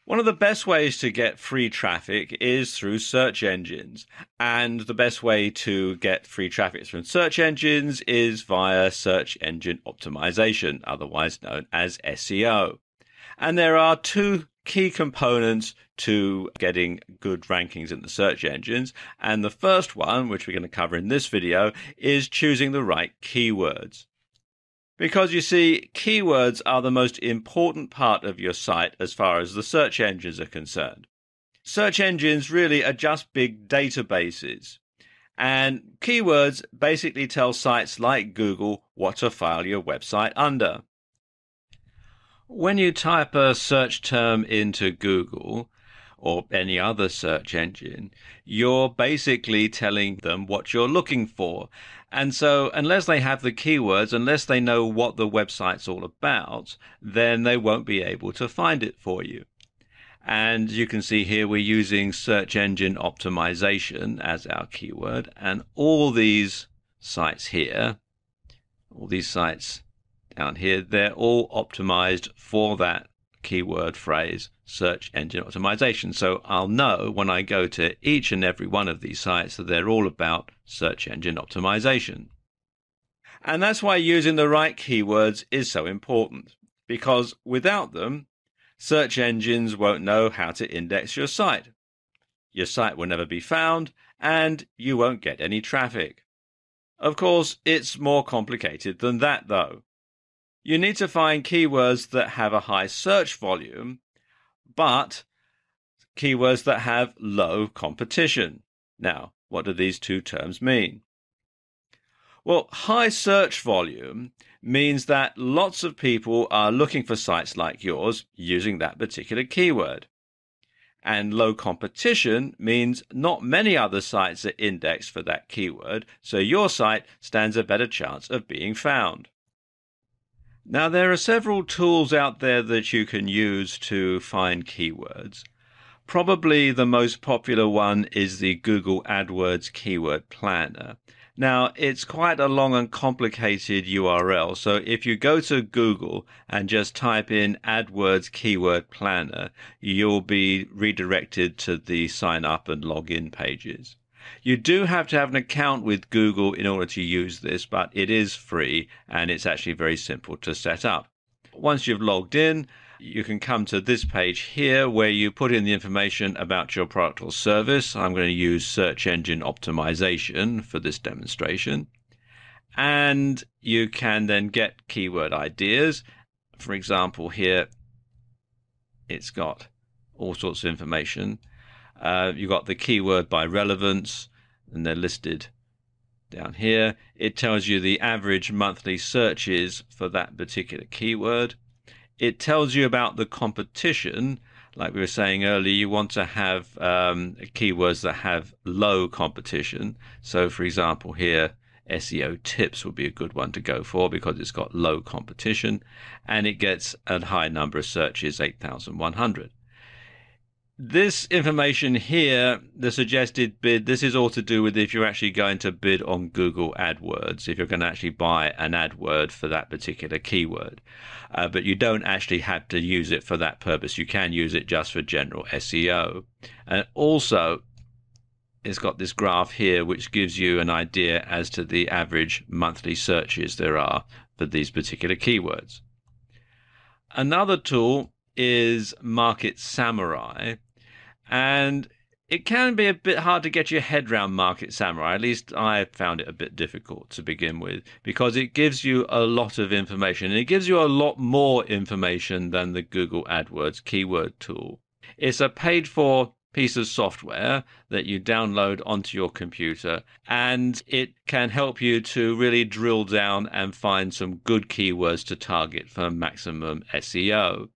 One of the best ways to get free traffic is through search engines. And the best way to get free traffic from search engines is via search engine optimization, otherwise known as SEO. And there are two key components to getting good rankings in the search engines. And the first one, which we're going to cover in this video, is choosing the right keywords. Because you see, keywords are the most important part of your site as far as the search engines are concerned. Search engines really are just big databases. And keywords basically tell sites like Google what to file your website under. When you type a search term into Google or any other search engine, you're basically telling them what you're looking for. And so unless they have the keywords, unless they know what the website's all about, then they won't be able to find it for you. And you can see here we're using search engine optimization as our keyword. And all these sites here, all these sites down here, they're all optimized for that keyword phrase, search engine optimization. So I'll know when I go to each and every one of these sites that they're all about search engine optimization. And that's why using the right keywords is so important, because without them, search engines won't know how to index your site. Your site will never be found, and you won't get any traffic. Of course, it's more complicated than that, though. You need to find keywords that have a high search volume, but keywords that have low competition. Now, what do these two terms mean? Well, high search volume means that lots of people are looking for sites like yours using that particular keyword. And low competition means not many other sites are indexed for that keyword, so your site stands a better chance of being found. Now, there are several tools out there that you can use to find keywords. Probably the most popular one is the Google AdWords Keyword Planner. Now, it's quite a long and complicated URL, so if you go to Google and just type in AdWords Keyword Planner, you'll be redirected to the sign up and login pages. You do have to have an account with Google in order to use this, but it is free and it's actually very simple to set up. Once you've logged in, you can come to this page here where you put in the information about your product or service. I'm going to use search engine optimization for this demonstration. And you can then get keyword ideas. For example, here it's got all sorts of information. You've got the keyword by relevance, and they're listed down here. It tells you the average monthly searches for that particular keyword. It tells you about the competition. Like we were saying earlier, you want to have keywords that have low competition. So, for example, here, SEO tips would be a good one to go for because it's got low competition, and it gets a high number of searches, 8,100. This information here, the suggested bid, this is all to do with if you're actually going to bid on Google AdWords, if you're going to actually buy an AdWord for that particular keyword. But you don't actually have to use it for that purpose. You can use it just for general SEO. And also, it's got this graph here which gives you an idea as to the average monthly searches there are for these particular keywords. Another tool is Market Samurai. And it can be a bit hard to get your head around Market Samurai. At least I found it a bit difficult to begin with, because it gives you a lot of information. And it gives you a lot more information than the Google AdWords keyword tool. It's a paid-for piece of software that you download onto your computer, and it can help you to really drill down and find some good keywords to target for maximum SEO.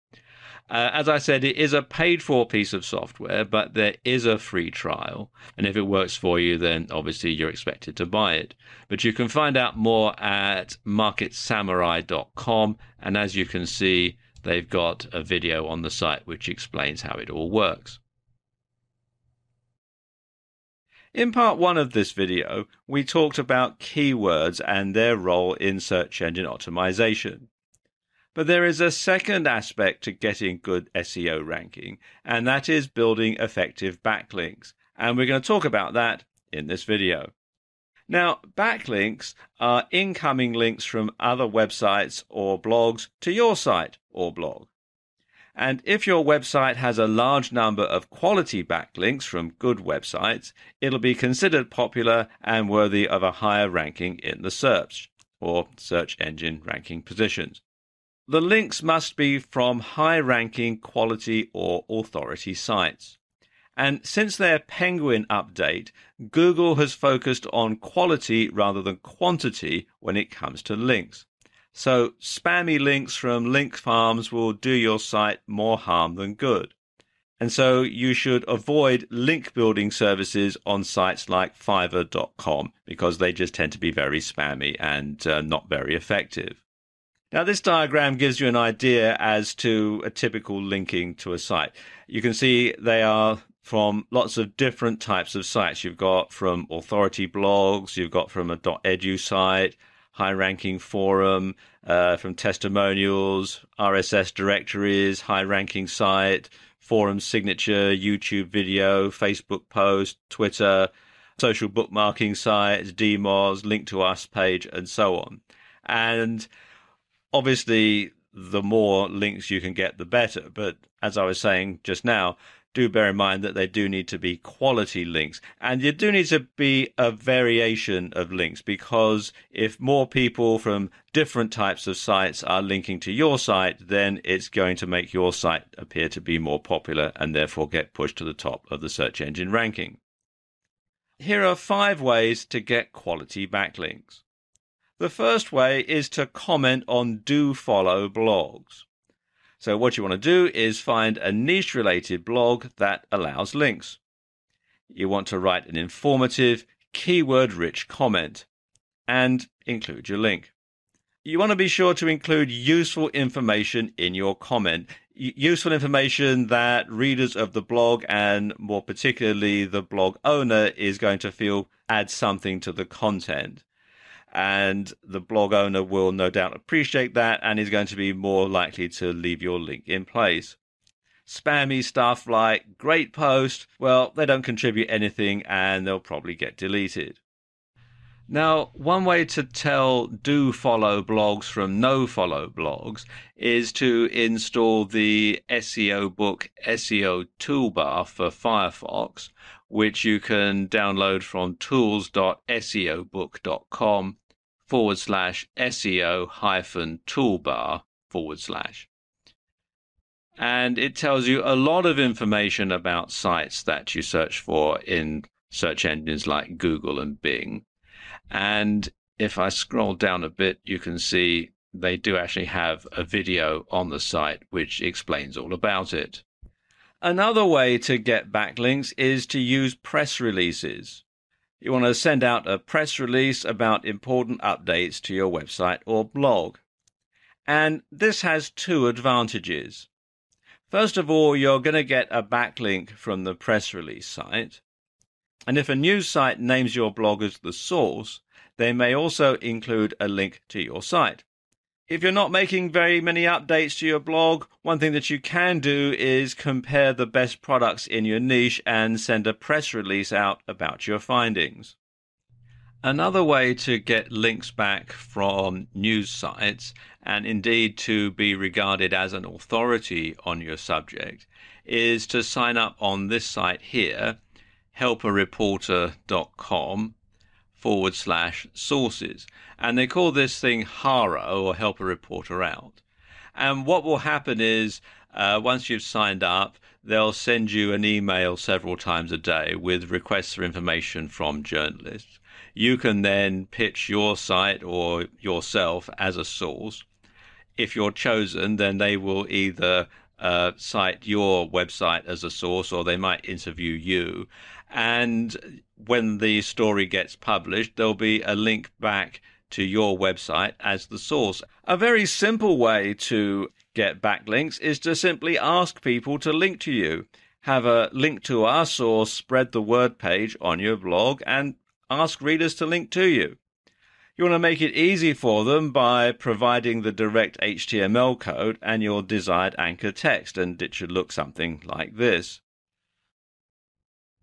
As I said, it is a paid-for piece of software, but there is a free trial. And if it works for you, then obviously you're expected to buy it. But you can find out more at marketsamurai.com. And as you can see, they've got a video on the site which explains how it all works. In part one of this video, we talked about keywords and their role in search engine optimization. But there is a second aspect to getting good SEO ranking, and that is building effective backlinks. And we're going to talk about that in this video. Now, backlinks are incoming links from other websites or blogs to your site or blog. And if your website has a large number of quality backlinks from good websites, it'll be considered popular and worthy of a higher ranking in the search or search engine ranking positions. The links must be from high-ranking quality or authority sites. And since their Penguin update, Google has focused on quality rather than quantity when it comes to links. So spammy links from link farms will do your site more harm than good. And so you should avoid link building services on sites like Fiverr.com because they just tend to be very spammy and not very effective. Now, this diagram gives you an idea as to a typical linking to a site. You can see they are from lots of different types of sites. You've got from authority blogs, you've got from a .edu site, high-ranking forum, from testimonials, RSS directories, high-ranking site, forum signature, YouTube video, Facebook post, Twitter, social bookmarking sites, DMOZ, link to us page, and so on. And obviously, the more links you can get, the better. But as I was saying just now, do bear in mind that they do need to be quality links. And you do need to be a variation of links, because if more people from different types of sites are linking to your site, then it's going to make your site appear to be more popular and therefore get pushed to the top of the search engine ranking. Here are 5 ways to get quality backlinks. The first way is to comment on do-follow blogs. So what you want to do is find a niche-related blog that allows links. You want to write an informative, keyword-rich comment and include your link. You want to be sure to include useful information in your comment. Useful information that readers of the blog, and more particularly the blog owner, is going to feel adds something to the content. And the blog owner will no doubt appreciate that and is going to be more likely to leave your link in place. Spammy stuff like great post, well, they don't contribute anything and they'll probably get deleted. Now, one way to tell do follow blogs from no follow blogs is to install the SEO book SEO toolbar for Firefox, which you can download from tools.seobook.com/SEO-toolbar/. And it tells you a lot of information about sites that you search for in search engines like Google and Bing. And if I scroll down a bit, you can see they do actually have a video on the site which explains all about it. Another way to get backlinks is to use press releases. You want to send out a press release about important updates to your website or blog. And this has 2 advantages. First of all, you're going to get a backlink from the press release site. And if a news site names your blog as the source, they may also include a link to your site. If you're not making very many updates to your blog, one thing that you can do is compare the best products in your niche and send a press release out about your findings. Another way to get links back from news sites, and indeed to be regarded as an authority on your subject, is to sign up on this site here, helpareporter.com/sources. And they call this thing HARO, or Help a Reporter Out. And what will happen is, once you've signed up, they'll send you an email several times a day with requests for information from journalists. You can then pitch your site or yourself as a source. If you're chosen, then they will either cite your website as a source, or they might interview you. And when the story gets published, there'll be a link back to your website as the source. A very simple way to get backlinks is to simply ask people to link to you. Have a link to us or spread the word page on your blog and ask readers to link to you. You want to make it easy for them by providing the direct HTML code and your desired anchor text, and it should look something like this.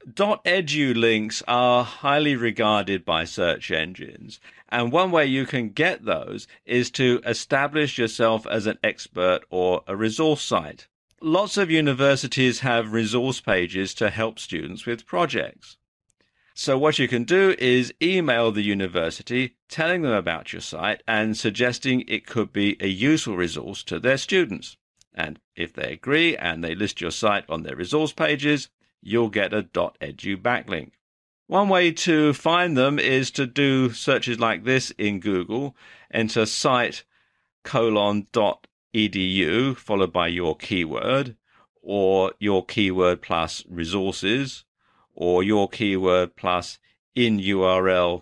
.edu links are highly regarded by search engines, and one way you can get those is to establish yourself as an expert or a resource site. Lots of universities have resource pages to help students with projects. So what you can do is email the university telling them about your site and suggesting it could be a useful resource to their students. And if they agree and they list your site on their resource pages, you'll get a .edu backlink. One way to find them is to do searches like this in Google. Enter site:.edu followed by your keyword, or your keyword plus resources, or your keyword plus in URL :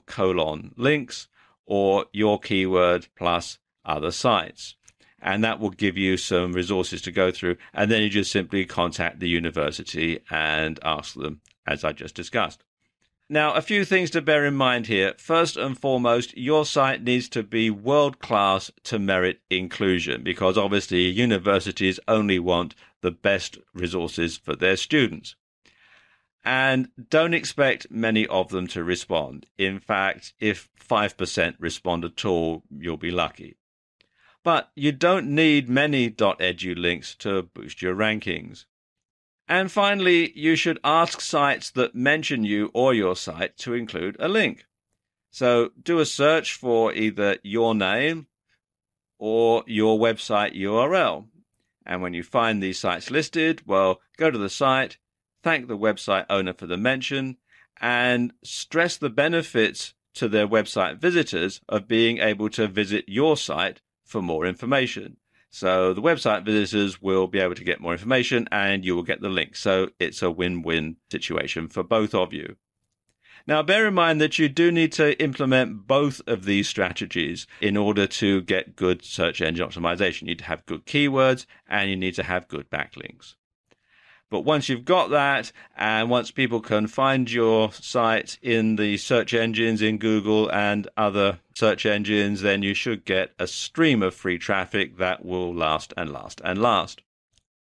links, or your keyword plus other sites. And that will give you some resources to go through. And then you just simply contact the university and ask them, as I just discussed. Now, a few things to bear in mind here. First and foremost, your site needs to be world-class to merit inclusion, because obviously universities only want the best resources for their students. And don't expect many of them to respond. In fact, if 5% respond at all, you'll be lucky. But you don't need many .edu links to boost your rankings. And finally, you should ask sites that mention you or your site to include a link. So do a search for either your name or your website URL. And when you find these sites listed, well, go to the site, thank the website owner for the mention, and stress the benefits to their website visitors of being able to visit your site for more information. So the website visitors will be able to get more information and you will get the link. So it's a win-win situation for both of you. Now, bear in mind that you do need to implement both of these strategies in order to get good search engine optimization. You need to have good keywords and you need to have good backlinks. But once you've got that, and once people can find your site in the search engines in Google and other search engines, then you should get a stream of free traffic that will last and last and last.